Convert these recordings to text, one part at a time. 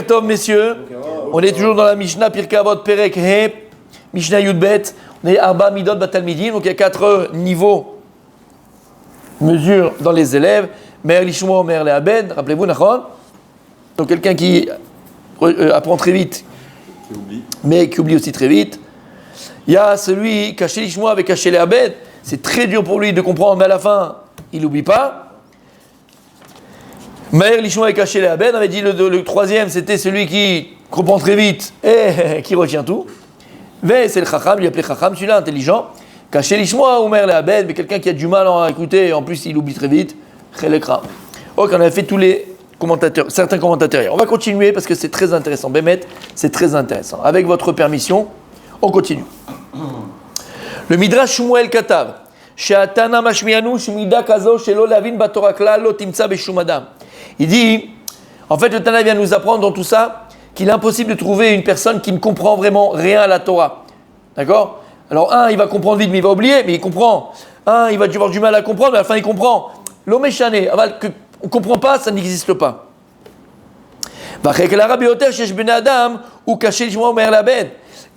Tov, messieurs, on est toujours dans la Mishnah Pirkei Avot Perek He, Mishnah Yudbet. On est Arba Midot Batalmidim, donc il y a 4 niveaux, mesures dans les élèves. Mer Lishmo, Mer Leabed, rappelez-vous, Nachon. Donc quelqu'un qui apprend très vite, mais qui oublie aussi très vite. Il y a celui caché Lishmo avec caché Leabed, c'est très dur pour lui de comprendre, mais à la fin, il n'oublie pas. Maher Lishmo et caché les Abed, on avait dit le troisième, c'était celui qui comprend très vite et qui retient tout. Mais c'est le Chacham, il appelé Chacham, celui-là intelligent. Caché Lishmo ou Maher les Abed, mais quelqu'un qui a du mal à écouter et en plus il oublie très vite. Chelekra. Ok, on a fait tous les commentateurs, certains commentateurs hier. On va continuer parce que c'est très intéressant. Bémet, c'est très intéressant. Avec votre permission, on continue. Le Midrash Shmuel Katav. She'atana mashmianu shmida kazo shelo lavin batorah klal lo timtsa beshum adam. Il dit, en fait, le Tana vient nous apprendre dans tout ça qu'il est impossible de trouver une personne qui ne comprend vraiment rien à la Torah. D'accord ? Alors, il va comprendre vite, mais il va oublier, mais il comprend. Il va avoir du mal à comprendre, mais à la fin, il comprend. L'homme est chané, on ne comprend pas, ça n'existe pas.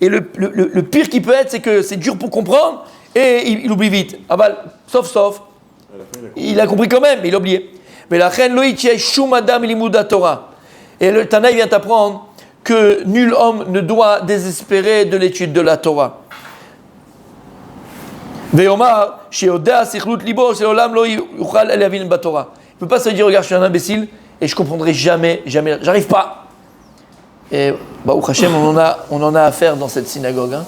Et le pire qui peut être, c'est que c'est dur pour comprendre et il oublie vite. Sauf, il a compris quand même, mais il a oublié. Mais la reine Loïtieh Shum Adam Limuda Torah. Et le Tanaï vient t'apprendre que nul homme ne doit désespérer de l'étude de la Torah. Ve'omar she'oda sichlut libo she'olam lo yuchal elavin batorah. Il ne peut pas se dire, regarde, je suis un imbécile et je ne comprendrai jamais, j'arrive pas. Et Baruch Hashem, on en a affaire dans cette synagogue. Hein.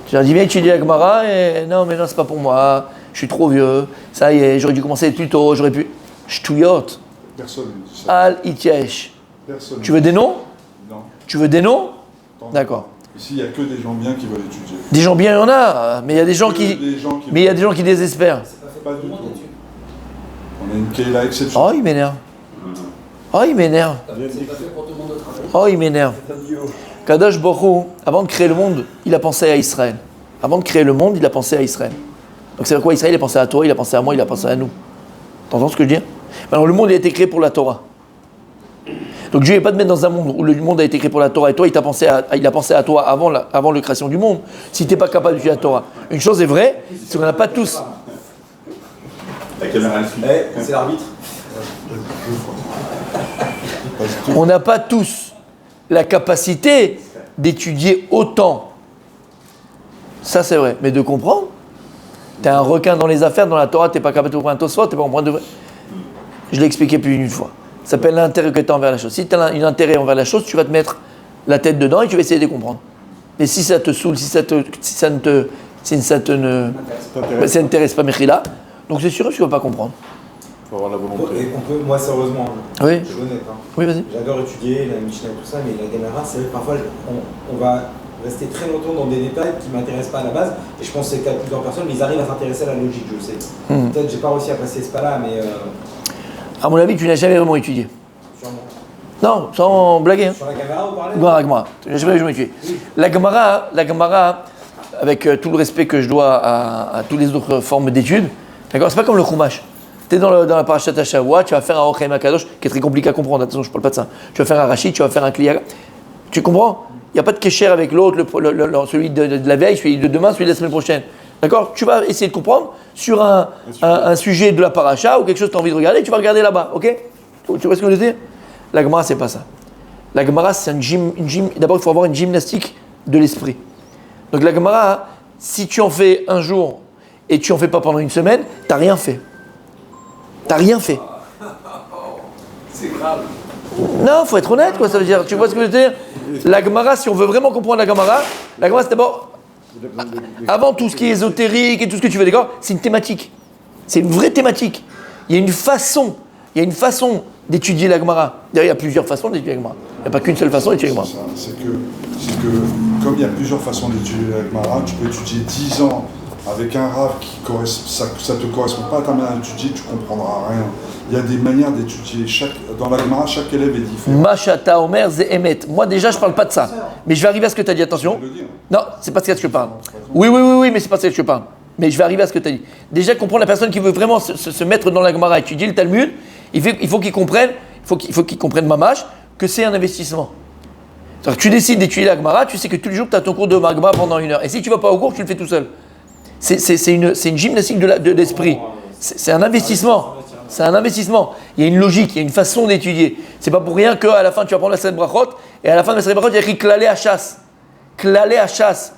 J'ai dit, viens étudier la Gemara, et non, c'est pas pour moi, je suis trop vieux, ça y est, j'aurais dû commencer plus tôt, j'aurais pu. Shtuyot. Personne. Al Itiesh. Personne. Tu veux des noms ? Non. Tu veux des noms ? D'accord. Ici, il n'y a que des gens bien qui veulent étudier. Des gens bien, il y en a, mais il y a des gens qui. Mais il y a des gens qui désespèrent. Pas du tout. On a une Kéla exceptionnelle. Oh, il m'énerve. Oh, il m'énerve. Kadosh Baruch Hu, avant de créer le monde, il a pensé à Israël. Avant de créer le monde, il a pensé à Israël. Donc c'est quoi Israël ? Il a pensé à toi, il a pensé à moi, il a pensé à nous. T'entends ce que je veux dire ? Alors le monde a été créé pour la Torah. Donc Dieu n'est pas de mettre dans un monde où le monde a été créé pour la Torah et toi il a pensé à toi avant la création du monde. Si tu n'es pas capable d'étudier la Torah. Une chose est vraie, c'est qu'on n'a pas tous. La caméra c'est l'arbitre. On n'a pas tous la capacité d'étudier autant. Ça c'est vrai. Mais de comprendre. T'es un requin dans les affaires, dans la Torah, t'es pas capable de comprendre un Tosfot, t'es pas comprendre de... Je l'ai expliqué plus d'une fois. Ça s'appelle l'intérêt que tu as envers la chose. Si tu as un intérêt envers la chose, tu vas te mettre la tête dedans et tu vas essayer de comprendre. Et si ça te saoule, si ça n'intéresse pas Mechila, donc c'est sûr que tu ne vas pas comprendre. Il faut avoir la volonté. Et moi, sérieusement, oui. je suis honnête. Oui, vas-y. J'adore étudier la Mishnah et tout ça, mais la Gemara, c'est vrai que parfois, on va rester très longtemps dans des détails qui ne m'intéressent pas à la base. Et je pense que c'est le cas de plusieurs personnes, mais ils arrivent à s'intéresser à la logique, je le sais. Peut-être que je n'ai pas réussi à passer ce pas-là, mais... À mon avis, tu n'as jamais vraiment étudié. Sûrement. Non, sans blaguer. Hein. Sur la caméra, vous parlez ? Non, la Gemara. Tu n'as jamais étudié. Oui. La Gemara, avec tout le respect que je dois à toutes les autres formes d'études, d'accord, c'est pas comme le Chumash. Tu es dans la Parashat HaShavua, tu vas faire un Ochaim HaKadosh qui est très compliqué à comprendre. Attention, je ne parle pas de ça. Tu vas faire un Rachid, tu vas faire un Kliyaga. Tu comprends ? Il n'y a pas de kécher avec l'autre, celui de la veille, celui de demain, celui de la semaine prochaine. D'accord ? Tu vas essayer de comprendre sur un sujet de la paracha ou quelque chose que tu as envie de regarder, tu vas regarder là-bas, ok ? Tu vois ce que je veux dire ? La Gemara, c'est pas ça. La Gemara, c'est d'abord, il faut avoir une gymnastique de l'esprit. Donc la Gemara, si tu en fais un jour et tu en fais pas pendant une semaine, t'as rien fait. T'as rien fait. C'est grave. Non, faut être honnête, quoi, ça veut dire. Tu vois ce que je veux dire ? La Gemara, si on veut vraiment comprendre la Gemara, c'est d'abord, avant tout ce qui est ésotérique et tout ce que tu veux, d'accord, c'est une thématique. C'est une vraie thématique. Il y a une façon d'étudier la Gemara. D'ailleurs, il y a plusieurs façons d'étudier la Gemara. Il n'y a pas qu'une seule façon d'étudier la Gemara. C'est que, comme il y a plusieurs façons d'étudier la Gemara, tu peux étudier 10 ans avec un rave ça ne te correspond pas à ta manière d'étudier, tu ne comprendras rien. Il y a des manières d'étudier. Dans la Gemara, chaque élève est différent. Machata Omer ze Emet. Moi, déjà, je ne parle pas de ça. Mais je vais arriver à ce que tu as dit. Attention. Non, c'est pas ce que je parle. Oui, mais c'est pas ce que je parle. Mais je vais arriver à ce que tu as dit. Déjà, comprendre la personne qui veut vraiment se mettre dans la Gemara, étudier le Talmud, il faut qu'il comprenne mamash que c'est un investissement. C'est-à-dire que tu décides d'étudier la Gemara, tu sais que tous les jours tu as ton cours de Gemara pendant 1 heure. Et si tu ne vas pas au cours, tu le fais tout seul. C'est une gymnastique d'esprit. C'est un investissement. C'est un investissement. Il y a une logique, il y a une façon d'étudier. C'est pas pour rien qu'à la fin tu vas prendre la Maseret Brachot et à la fin de la Maseret Brachot il y a écrit Klalé à chasse. Klalé à chasse.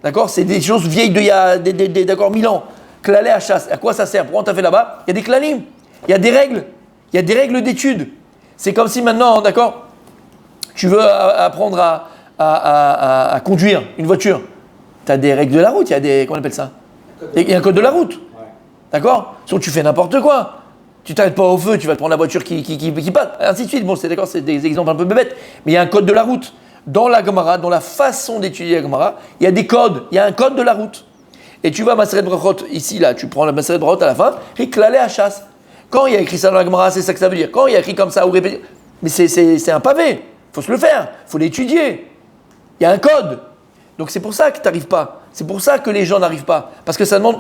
D'accord? C'est des choses vieilles d'il y a d'accord, 1000 ans. Klalé à chasse. À quoi ça sert? Pourquoi on t'a fait là-bas? Il y a des klalim, il y a des règles. Il y a des règles d'étude. C'est comme si maintenant, d'accord, tu veux apprendre à conduire une voiture. Tu as des règles de la route, il y a des. Comment on appelle ça? Il y a un code de la route. Ouais. D'accord? Sinon tu fais n'importe quoi. Tu t'arrêtes pas au feu, tu vas te prendre la voiture qui passe, ainsi de suite. Bon, c'est d'accord, c'est des exemples un peu bébêtes, mais il y a un code de la route. Dans la Gemara, dans la façon d'étudier la Gemara, il y a des codes, il y a un code de la route. Et tu vas à Maseret Brachot, ici, là, tu prends la Maseret Brachot à la fin, et Klalé à chasse. Quand il y a écrit ça dans la Gemara, c'est ça que ça veut dire. Quand il y a écrit comme ça, ou répété, mais c'est un pavé, il faut se le faire, il faut l'étudier. Il y a un code. Donc c'est pour ça que tu n'arrives pas. C'est pour ça que les gens n'arrivent pas. Parce que ça demande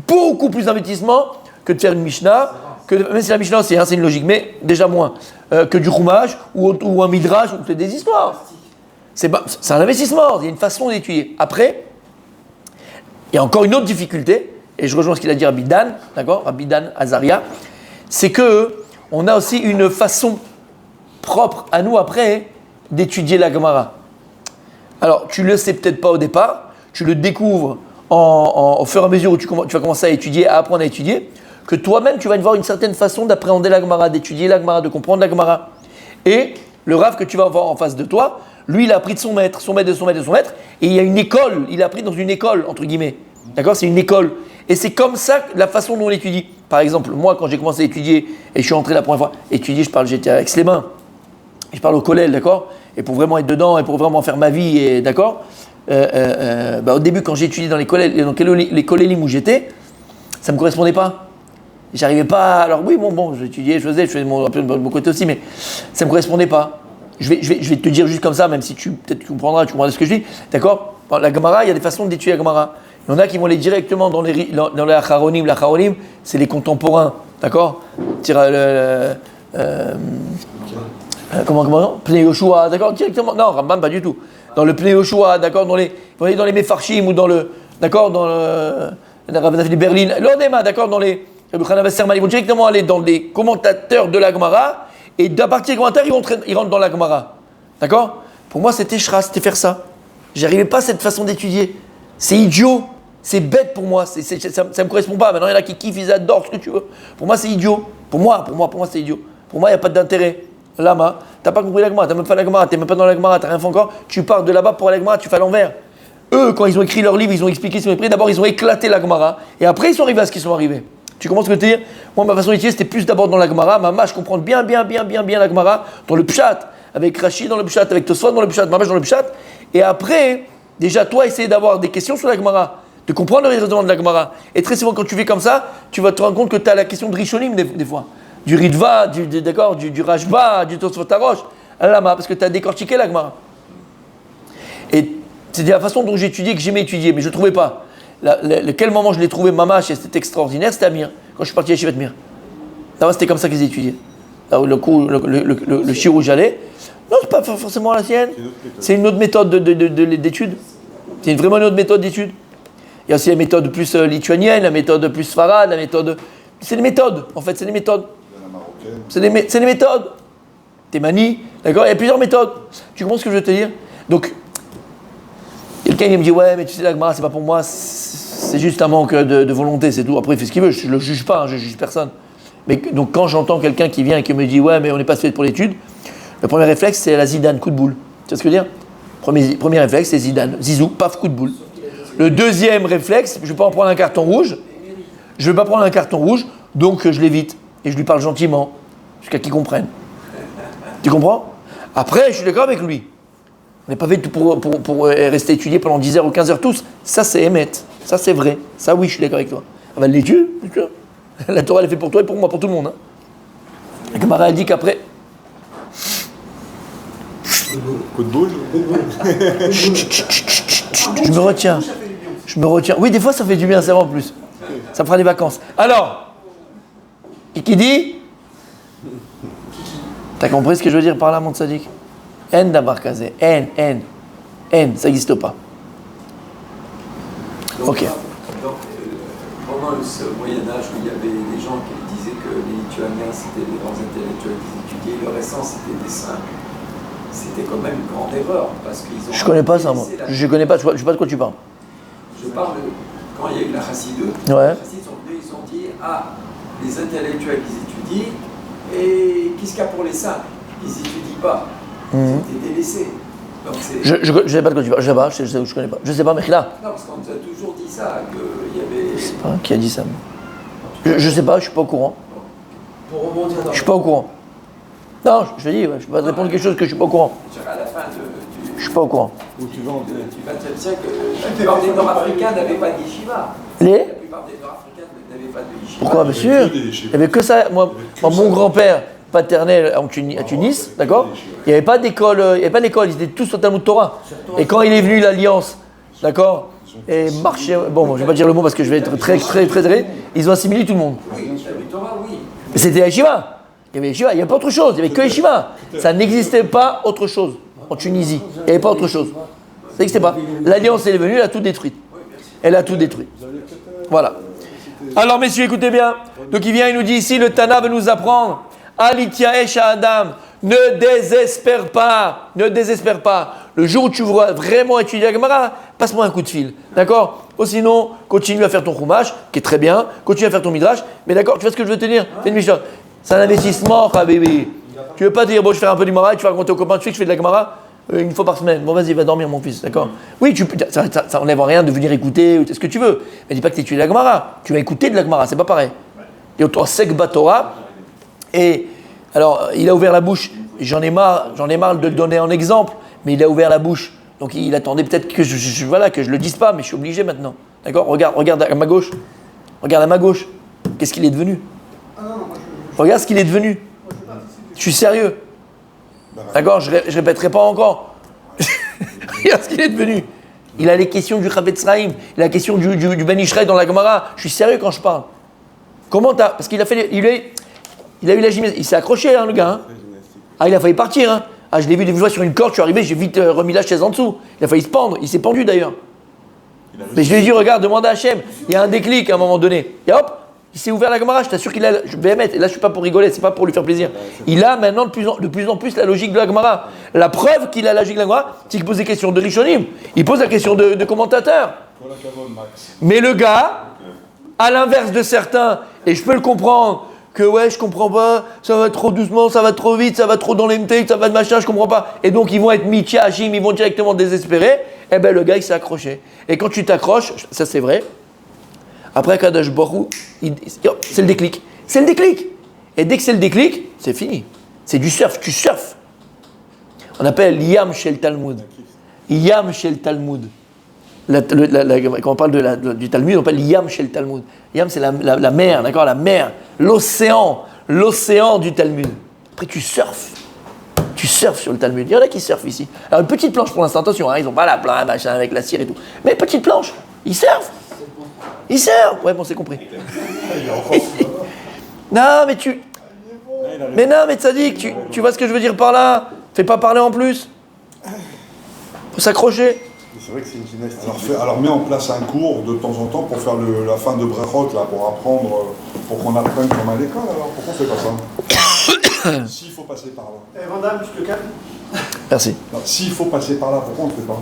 beaucoup plus d'investissement que de faire une Mishnah. Même si la Mishnah c'est une logique, mais déjà moins que du Chumash ou un Midrash, ou c'est des histoires. C'est un investissement, il y a une façon d'étudier. Après, il y a encore une autre difficulté, et je rejoins ce qu'il a dit Rabbi Dan, d'accord, Rabbi Dan Azaria, c'est que on a aussi une façon propre à nous après d'étudier la Gemara. Alors, tu le sais peut-être pas au départ, tu le découvres au fur et à mesure où tu vas commencer à étudier, à apprendre à étudier, que toi-même, tu vas avoir une certaine façon d'appréhender la Gemara, d'étudier la Gemara, de comprendre la Gemara. Et le Rav que tu vas avoir en face de toi, lui, il a appris de son maître, et il y a une école, il a appris dans une école, entre guillemets. D'accord? C'est une école. Et c'est comme ça la façon dont on étudie. Par exemple, moi, quand j'ai commencé à étudier, et je suis entré la première fois, j'étais avec les mains. Je parle au collège, d'accord? Et pour vraiment être dedans, et pour vraiment faire ma vie, et d'accord? Au début, quand j'ai étudié dans les collèges où j'étais, ça ne me correspondait pas. J'arrivais pas. Alors oui, bon, j'étudiais, je faisais un peu de mon côté aussi, mais ça ne me correspondait pas. Je vais te dire juste comme ça, même si peut-être tu comprendras ce que je dis, d'accord? La Gemara, il y a des façons d'étudier la Gemara. Il y en a qui vont aller directement dans les Acharonim. L'Acharonim, c'est les contemporains, d'accord? Comment Pnei Yoshua, d'accord? Directement. Non, Rambam, pas du tout. Dans le Pnei Yoshua, d'accord? Ils vont aller dans les Mefarshim ou dans le Rav David Berlin, l'Odema, d'accord? Dans les ils vont directement aller dans les commentateurs de la Gemara, et à partir des commentaires, ils rentrent dans la Gemara. D'accord? Pour moi, c'était Shra, c'était faire ça. J'arrivais pas à cette façon d'étudier. C'est idiot, c'est bête pour moi, ça me correspond pas. Maintenant, il y en a qui kiffent, ils adorent ce que tu veux. Pour moi, c'est idiot. Pour moi, c'est idiot. Pour moi, il n'y a pas d'intérêt. Lama, t'as pas compris la Gemara, t'as même pas la Gemara, t'es même pas dans la Gemara, t'as rien fait encore. Tu pars de là-bas pour la Gemara, tu fais à l'envers. Eux, quand ils ont écrit leur livre, ils ont expliqué ce qu'ils ont écrit. D'abord, ils ont éclaté la Gemara, et après, ils sont arrivés à ce qu'ils sont arrivés. Tu commences à te dire, moi, ma façon d'étudier, c'était plus d'abord dans la Gemara. Mama, je comprends bien la Gemara, dans le Pshat, avec Rashi dans le Pshat, avec Tosfot dans le Pshat, Mamash dans le Pshat. Et après, déjà, toi, essayer d'avoir des questions sur la Gemara, de comprendre le raisonnement de la Gemara. Et très souvent, quand tu fais comme ça, tu vas te rendre compte que tu as la question de Rishonim des fois. Du Ritva, du Rashba, du Tosfot Arosh, Lama, parce que tu as décortiqué la Gemara. Et c'est la façon dont j'ai étudié que j'aimais étudier, mais je ne trouvais pas. Quel moment je l'ai trouvé mamash et c'était extraordinaire, c'était à Mir, quand je suis parti à Yeshivat Mir. Là, c'était comme ça qu'ils étudiaient. Là, le shir où j'allais, non, c'est pas forcément la sienne. C'est une autre méthode d'étude. C'est vraiment une autre méthode d'étude. Il y a aussi la méthode plus lituanienne, la méthode plus farade, la méthode. C'est des méthodes, en fait, c'est des méthodes. C'est des méthodes. Témani, d'accord? Il y a plusieurs méthodes. Tu comprends ce que je veux te dire? Donc, quelqu'un il me dit ouais mais tu sais la Gemara c'est pas pour moi, c'est juste un manque de volonté, c'est tout. Après il fait ce qu'il veut, je le juge pas, je juge personne. Mais donc quand j'entends quelqu'un qui vient et qui me dit ouais mais on n'est pas fait pour l'étude, le premier réflexe c'est la Zidane, coup de boule. Tu vois ce que je veux dire? Premier réflexe c'est Zidane, Zizou, paf, coup de boule. Le deuxième réflexe, je ne vais pas en prendre un carton rouge, donc je l'évite et je lui parle gentiment jusqu'à qu'il comprenne. Tu comprends? Après je suis d'accord avec lui. On n'est pas fait pour rester étudié pendant 10 heures ou 15 heures tous. Ça, c'est émettre. Ça, c'est vrai. Ça, oui, je suis d'accord avec toi. Ah ben, l'étude, la Torah, elle est faite pour toi et pour moi, pour tout le monde. Hein. La Gemara, elle dit qu'après... Coup de boule. Je me retiens. Oui, des fois, ça fait du bien, c'est vrai en plus. Ça me fera des vacances. Alors, qui dit T'as compris ce que je veux dire par là, mon tzaddik? En davar kazé. En. Ça n'existe pas. Donc, Ok. Pendant ce Moyen-Âge où il y avait des gens qui disaient que les Lituaniens c'était des grands intellectuels qui étudiaient, le restant c'était des simples. C'était quand même une grande erreur parce qu'ils ont. Je connais pas ça, moi. Je connais pas, je sais pas de quoi tu parles. Je parle quand il y a eu la Chassidut. Ouais. Les Chassides sont venus, ils ont dit les intellectuels ils étudient et qu'est-ce qu'il y a pour les simples? Ils n'étudient pas. Ils ont été délaissés. Donc c'est. Je sais pas de quoi tu parles. Je sais pas, je connais pas. Je sais pas, mais là. Non, parce qu'on nous a toujours dit ça, qu'il y avait. Je sais pas qui a dit ça. Je sais pas, je suis pas au courant. Pour rebondir dans Je suis pas au courant. Non, je te dis, je peux pas te répondre quelque chose que je suis pas au courant. Je dirais à la fin Je suis pas au courant. du XXe siècle, la plupart des Nord-Africains n'avaient pas de yeshiva. Les La plupart des Nord-Africains n'avaient pas de yeshiva. Pourquoi, monsieur? Il n'y avait que ça. Moi, mon grand-père paternel à Tunis, d'accord? Il n'y avait pas d'école, ils étaient tous au Talmud Torah. Et quand il est venu l'Alliance, d'accord? Et marché, bon, je vais pas dire le mot parce que je vais être très, ils ont assimilé tout le monde. Oui, la Torah, oui. Mais c'était Yeshiva. Il y avait Yeshiva, il n'y avait pas autre chose, il n'y avait que Yeshiva. Ça n'existait pas autre chose en Tunisie. Il n'y avait pas autre chose. Ça n'existait pas. L'Alliance, elle est venue, elle a tout détruit. Elle a tout détruit. Voilà. Alors, messieurs, écoutez bien. Donc, il vient, il nous dit ici, le Tana veut nous apprendre. Alitia Esha Adam. Ne désespère pas. Ne désespère pas. Le jour où tu voudras vraiment étudier la Gemara, passe-moi un coup de fil. D'accord? Ou sinon, continue à faire ton chumash, qui est très bien. Continue à faire ton midrash. Mais d'accord, tu vois ce que je veux te dire? C'est une Mishnah. C'est un investissement, Habibi. Tu veux pas dire, bon, je fais un peu du Gemara, tu vas raconter aux copains, tu sais que je fais de la Gemara une fois par semaine. Bon, vas-y, va dormir, mon fils, d'accord? Oui, ça enlève rien de venir écouter, ce que tu veux. Mais dis pas que tu étudies la Gemara. Tu vas écouter de la Gemara, c'est pas pareil. Et au Sek Batora. Et alors, il a ouvert la bouche. J'en ai marre de le donner en exemple, mais il a ouvert la bouche. Donc, il attendait peut-être que je le dise pas, mais je suis obligé maintenant. D'accord? Regarde à ma gauche. Regarde à ma gauche. Qu'est-ce qu'il est devenu? Regarde ce qu'il est devenu. Je suis sérieux. D'accord, je répéterai pas encore. Regarde ce qu'il est devenu. Il a les questions du Chavetz Chaim, il a la question du Ben Ishrei dans la Gemara. Je suis sérieux quand je parle. Comment t'as... Parce qu'il a fait... Il a eu la gymnastique. Il s'est accroché, hein, le gars. Hein. Ah, il a failli partir. Hein. Ah, je l'ai vu des fois sur une corde, je suis arrivé, j'ai vite remis la chaise en dessous. Il a failli se pendre. Il s'est pendu d'ailleurs. Mais je lui ai dit, regarde, demande à Hachem. Il y a un déclic à un moment donné. Et hop, il s'est ouvert la Gemara. Je t'assure qu'il a... Je vais mettre. Et là, je suis pas pour rigoler, c'est pas pour lui faire plaisir. Il a maintenant de plus en plus la logique de la Gemara. La preuve qu'il a la logique de la Gemara, c'est qu'il pose des questions de Rishonim. Il pose la question de commentateurs. Mais le gars, à l'inverse de certains, et je peux le comprendre, que ouais, je comprends pas, ça va trop doucement, ça va trop vite, ça va trop dans les MT, ça va de machin, je comprends pas. Et donc ils vont être Michi, Hachim, ils vont directement désespérer. Eh ben le gars il s'est accroché. Et quand tu t'accroches, ça c'est vrai, après Kadosh Baruch Hu, c'est le déclic. C'est le déclic. Et dès que c'est le déclic, c'est fini. C'est du surf, tu surfes. On appelle Yam Shel Talmud. Yam Shel Talmud. Quand on parle du Talmud, on appelle Yam Shel Talmud. Yam, c'est la mer, d'accord? La mer, l'océan du Talmud. Après, tu surfes. Tu surfes sur le Talmud. Il y en a qui surfent ici. Alors, une petite planche pour l'instant, attention, hein, ils n'ont pas la planche, machin, avec la cire et tout. Mais petite planche, ils surfent. Ils surfent. Ouais, bon, c'est compris. Non, mais tu. Mais non, mais Tzadik, tu vois ce que je veux dire par là? Fais pas parler en plus. Faut s'accrocher. C'est vrai que c'est une gymnastique. Alors mets en place un cours de temps en temps pour faire la fin de Brechot, là, pour apprendre, pour qu'on apprenne comme à l'école. Alors pourquoi on fait pas ça? S'il faut passer par là. Vandame, tu te calmes? Merci. S'il faut passer par là, pourquoi on ne fait pas?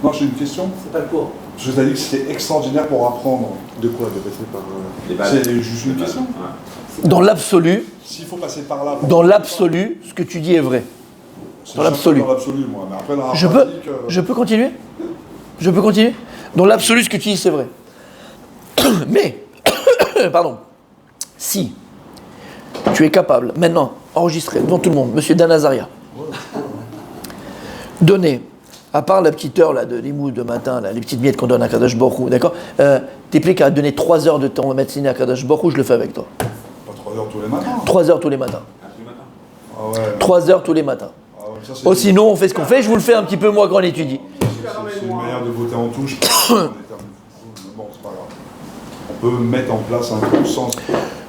Non, j'ai une question. C'est pas le cours. Je t'ai dit que c'était extraordinaire pour apprendre. De quoi? De passer par... Les balles. C'est juste une question. Dans l'absolu, S'il faut passer par là... ce que tu dis est vrai. C'est dans l'absolu. Dans l'absolu, moi. Mais après, dans la Je pratique, peux continuer? Je peux continuer? Dans l'absolu, ce que tu dis, c'est vrai. Mais, pardon, si tu es capable, maintenant, enregistrer devant tout le monde, Monsieur Danazaria, donner, à part la petite heure là, de limoud de matin, là, les petites miettes qu'on donne à Kadosh Baruch Hu, d'accord? T'es plus qu'à donner 3 heures de temps médecine à Kadosh Baruch Hu, je le fais avec toi. pas 3 heures tous les matins. 3 heures tous les matins. Ah ouais. 3 heures tous les matins. Ah ouais, ça, c'est Oh, sinon, on fait ce qu'on fait, je vous le fais un petit peu moi quand on étudie. c'est une manière de voter en touche. Bon, c'est pas grave. On peut mettre en place un bon sens.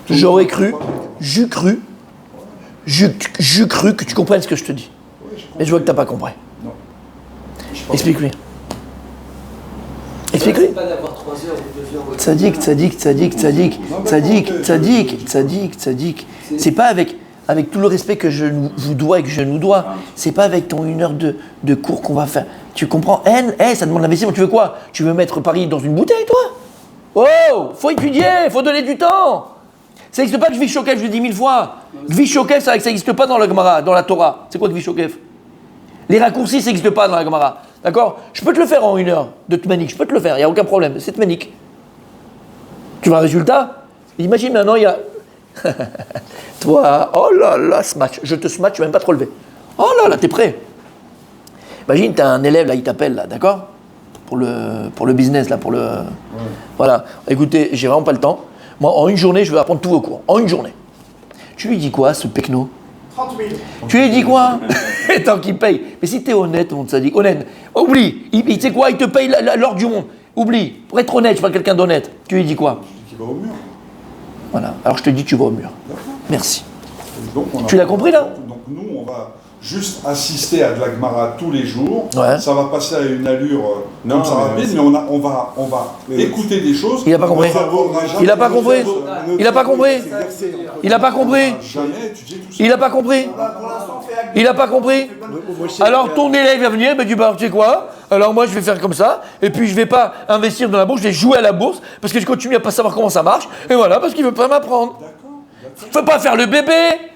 J'aurais cru, je crus que tu comprennes ce que je te dis. Oui, Mais je vois que tu n'as pas compris. Non. Explique-lui. Explique-lui. C'est pas d'avoir 3 heures ou 2 heures. Tzadik. C'est pas avec tout le respect que je vous dois et que je nous dois. C'est pas avec ton 1 heure de cours qu'on va faire. Tu comprends? Ça demande l'investissement. Tu veux quoi? Tu veux mettre Paris dans une bouteille, toi? Oh, faut étudier, faut donner du temps. Ça n'existe pas, Gvi Shokef, je le dis 1000 fois. Gvi Shokef, ça n'existe pas dans la Gemara, dans la Torah. C'est quoi Gvi Shokef? Les raccourcis, ça n'existe pas dans la Gemara. D'accord? Je peux te le faire en 1 heure de Tmanik, je peux te le faire, il n'y a aucun problème, c'est Tmanik. Tu vois un résultat? Imagine maintenant, il y a. Toi, oh là là, smash, je te smash, tu ne vas même pas te relever. Oh là là, t'es prêt? Imagine, tu as un élève là, il t'appelle là, d'accord? Pour le business là, pour le. Voilà. Écoutez, j'ai vraiment pas le temps. Moi, en 1 journée, je veux apprendre tous vos cours. En 1 journée. Tu lui dis quoi, ce pecno? 30 000. Tu lui dis quoi? Tant qu'il paye. Mais si t'es honnête, mon tzaddik, honnête, oublie. Tu sais quoi, il te paye l'or du monde. Oublie. Pour être honnête, je suis pas quelqu'un d'honnête. Tu lui dis quoi? Je dis qu'il va au mur. Voilà. Alors je te dis, tu vas au mur. Merci. Donc, Tu l'as compris, là? Donc nous, on va juste assister à de la Gemara tous les jours. Ouais. Ça va passer à une allure Non, comme ça mais rapide, mais on va écouter des choses. Il a pas compris. Il a pas compris. Il a pas compris. Il a pas compris. Jamais étudier tout ça. Il a pas compris. Il a pas compris. Alors ton élève va venir, tu sais quoi? Alors moi je vais faire comme ça, et puis je vais pas investir dans la bourse, je vais jouer à la bourse, parce que je continue à pas savoir comment ça marche, et voilà, parce qu'il veut pas m'apprendre. Faut pas faire le bébé,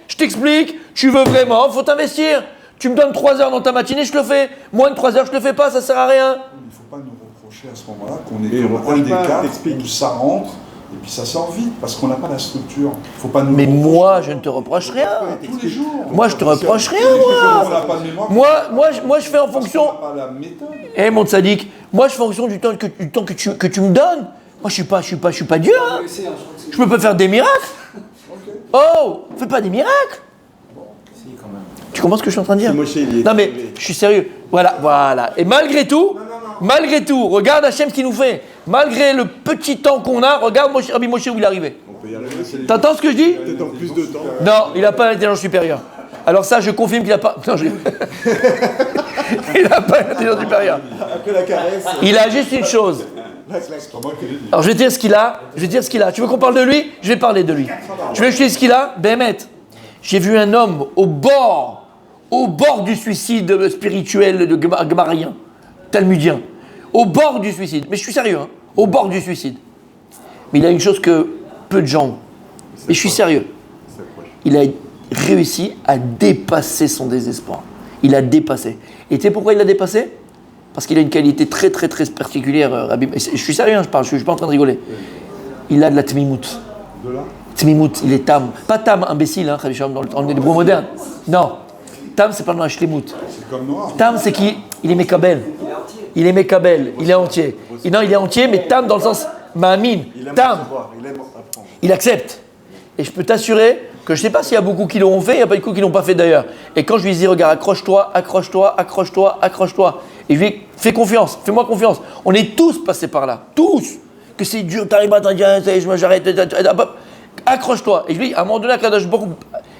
je t'explique, tu veux vraiment, faut t'investir. Tu me donnes 3 heures dans ta matinée, je te le fais. Moins de 3 heures, je te le fais pas, ça sert à rien. Il ne faut pas nous reprocher à ce moment-là qu'on Et est on comme reproche un des pas, 4 t'expliques. où ça rentre, et puis ça sort vite, parce qu'on n'a pas la structure. Faut pas nous Mais reprocher. moi, je ne te reproche rien. Tous les jours. Moi, je te reproche rien, On moi. n'a pas de mémoire. Moi, je fais en Parce qu'on fonction. n'a pas la méthode. Eh mon tzaddik, moi je fais en fonction du temps que tu me donnes. Moi je suis pas Dieu. Hein. Je peux pas faire des miracles. Oh, fais pas des miracles. Tu comprends ce que je suis en train de dire? C'est Moshe, il est Non mais trouvé. je suis sérieux. Voilà. Et malgré tout, regarde Hachem ce qu'il nous fait. Malgré le petit temps qu'on a, regarde Rabbi Moshe où il est arrivé. On peut y arriver. T'entends ce que je dis? Peut-être en plus de temps. Non, il n'a pas l'intelligence supérieure. Alors ça, je confirme qu'il n'a pas. Non, il n'a pas l'intelligence supérieure. Après la caresse. Il a juste une chose. C'est pas moi qui l'ai dit. Alors je vais te dire ce qu'il a. Tu veux qu'on parle de lui? Je vais parler de lui. Tu veux que je te dise ce qu'il a? Bémet. J'ai vu un homme au bord du suicide spirituel de Gemarien, talmudien. Au bord du suicide. Mais je suis sérieux, hein. Au bord du suicide. Mais il a une chose que peu de gens ont. Et je suis sérieux. Il a réussi à dépasser son désespoir. Il a dépassé. Et tu sais pourquoi il l'a dépassé? Parce qu'il a une qualité très très très particulière, Rabbi. Je suis sérieux, hein, je suis pas en train de rigoler. Il a de la tmimout. De là. Tmimout, il est tam. Pas tam, imbécile, hein, dans les hébreux modernes. Non. Tam, c'est pas dans la shlemut. C'est comme noir. Tam, c'est qu'il est mekabel. Il est mekabel, il est entier. Non, il est entier, mais tam dans le sens ma'amin. Il aime Tam, recevoir, il aime apprendre. il accepte. Et je peux t'assurer que je ne sais pas s'il y a beaucoup qui l'ont fait, il n'y a pas beaucoup qui ne l'ont pas fait d'ailleurs. Et quand je lui dis, regarde, accroche-toi. Et je lui dis, fais confiance, fais-moi confiance. On est tous passés par là, tous. Que c'est dur, t'arrives à t'en dire, j'arrête, accroche-toi. Et je lui dis, à un moment donné,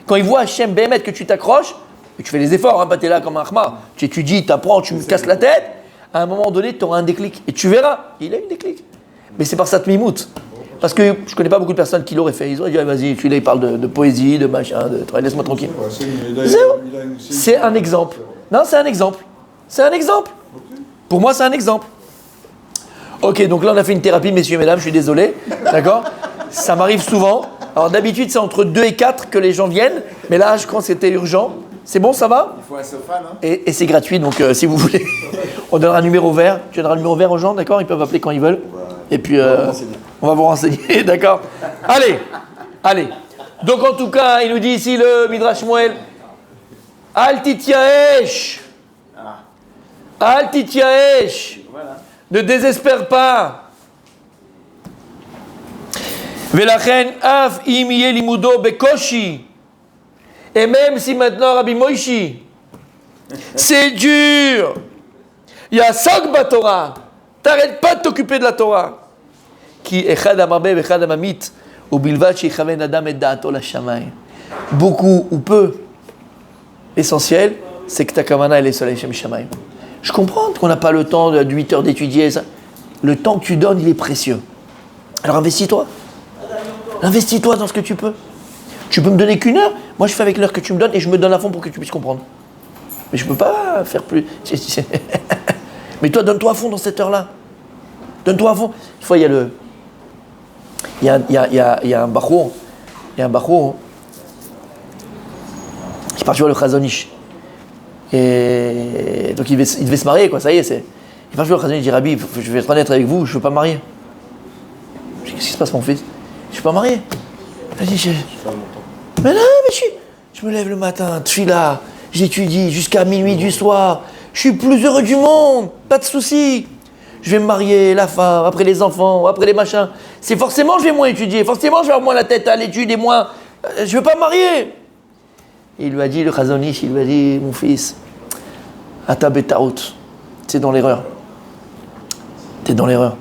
quand il voit Hachem Bémet que tu t'accroches, et tu fais les efforts, hein, t'es là comme un Ahmar, tu étudies, tu apprends, tu me casses la tête, à un moment donné, tu auras un déclic. Et tu verras, il a eu un déclic. Mais c'est par ça Tmimout. Parce que je ne connais pas beaucoup de personnes qui l'auraient fait. Ils auraient dit, ah, vas-y, celui-là, il parle de poésie, de machin, laisse-moi tranquille. Ouais, C'est un exemple. Non, c'est un exemple. C'est un exemple. Pour moi, c'est un exemple. Ok, donc là, on a fait une thérapie, messieurs, mesdames, je suis désolé. D'accord? Ça m'arrive souvent. Alors d'habitude, c'est entre 2 et 4 que les gens viennent. Mais là, je crois que c'était urgent. C'est bon, ça va? Il faut un sofa, non? Et c'est gratuit, donc si vous voulez, on donnera un numéro vert. Tu donneras un numéro vert aux gens, d'accord? Ils peuvent appeler quand ils veulent. Et puis, on va vous renseigner, d'accord? Allez. Donc en tout cas, il nous dit ici le Midrash Moël, Al tityaesh. Al tityaesh. Ne désespère pas. Velachen af im yeh limudo bekoshi. Et même si maintenant, Rabbi Moïshi, c'est dur, il y a Sogba Torah, t'arrêtes pas de t'occuper de la Torah. Qui echad amarbe vechad amamit, ou bilvat shechaven adam et da'ato la shamay. Beaucoup ou peu L'essentiel, c'est que ta kavana, elle est sur Hashem Shamayim. Je comprends qu'on n'a pas le temps de 8 heures d'étudier ça. Le temps que tu donnes, il est précieux. Alors investis-toi. Investis-toi dans ce que tu peux. Tu peux me donner qu'une heure. Moi, je fais avec l'heure que tu me donnes et je me donne à fond pour que tu puisses comprendre. Mais je ne peux pas faire plus. Mais toi, donne-toi à fond dans cette heure-là. Donne-toi à fond. Une fois, il y a le... Il y a un bachour. Il y a un bachour qui part voir le Chazon Ish. Et donc il devait se marier, quoi. Ça y est, c'est... Il part voir le Chazon Ish, il dit Rabbi, je vais être honnête avec vous, je ne veux pas me marier. Je dis, qu'est-ce qui se passe, mon fils? Je ne suis pas marié. Il dit, mais non, mais je me lève le matin, tfila, j'étudie jusqu'à minuit du soir. Je suis plus heureux du monde, pas de soucis. Je vais me marier, la femme, après les enfants, après les machins. C'est forcément, je vais moins étudier, forcément, je vais avoir moins la tête à l'étude et moins... je ne vais pas me marier. Et il lui a dit, le Chazon Ish, il lui a dit, mon fils, ata betaout, c'est dans l'erreur. T'es dans l'erreur.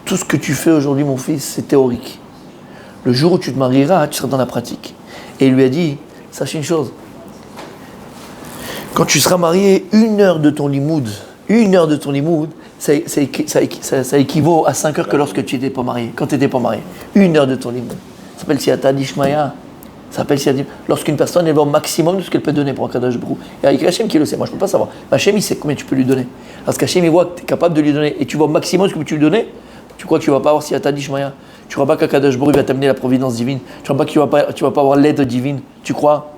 Tout ce que tu fais aujourd'hui, mon fils, c'est théorique. Le jour où tu te marieras, tu seras dans la pratique. Et il lui a dit, sache une chose, quand tu seras marié, 1 heure de ton limoud, ça équivaut à 5 heures que lorsque tu n'étais pas marié, quand tu n'étais pas marié. 1 heure de ton limoud. Ça s'appelle Siyata Dishmaya. Ça s'appelle Siyata. Lorsqu'une personne est au maximum de ce qu'elle peut donner pour un Kadosh Baruch Hu. Et avec Hachem qui le sait, moi je ne peux pas savoir. Hachem il sait combien tu peux lui donner. Parce qu'Hachem il voit que tu es capable de lui donner et tu vois au maximum ce que tu lui donner, tu crois que tu ne vas pas avoir Siyata Dishmaya. Tu ne crois pas qu'Akadosh Baruch Hu va t'amener la providence divine. Tu ne crois pas que tu vas pas avoir l'aide divine. Tu crois?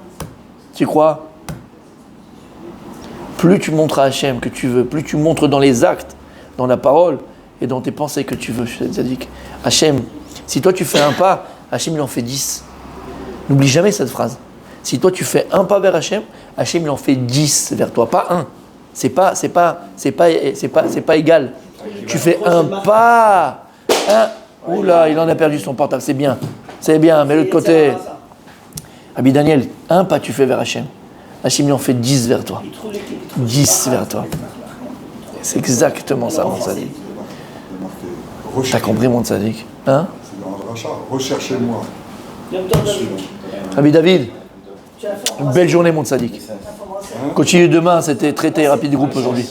Plus tu montres à Hachem que tu veux, plus tu montres dans les actes, dans la parole et dans tes pensées que tu veux, Tzadik. Hachem, si toi tu fais un pas, Hachem il en fait 10. N'oublie jamais cette phrase. Si toi tu fais un pas vers Hachem, Hachem il en fait 10 vers toi, pas un. C'est pas égal. Tu fais un pas. Oula, il en a perdu son portable, c'est bien, mais l'autre côté. Rabbi Daniel, un pas tu fais vers Hachem. Hachem il en fait 10 vers toi. 10 vers toi. C'est exactement ça, mon tzaddik. T'as compris, mon tzaddik? Hein? C'est dans le rachat. Recherchez-moi. Rabbi David, une belle journée, mon tzaddik. Continue demain, c'était traité rapide groupe aujourd'hui.